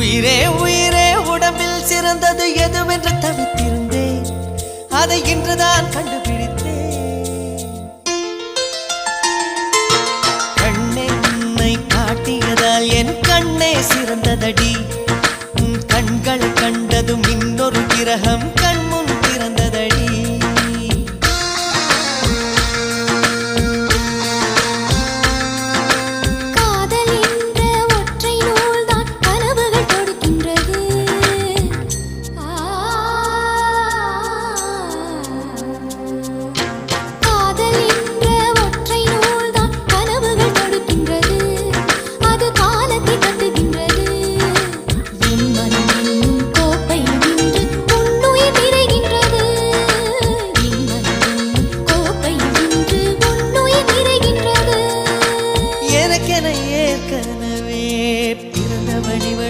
உயிரே உயிரே உடம்பில் சிறந்தது எதுவென்று தவித்திருந்தேன், அதை இன்றுதான் கண்டுபிடித்தேன். கண்ணென்னை காட்டியதால் என் கண்ணே சிறந்ததடி.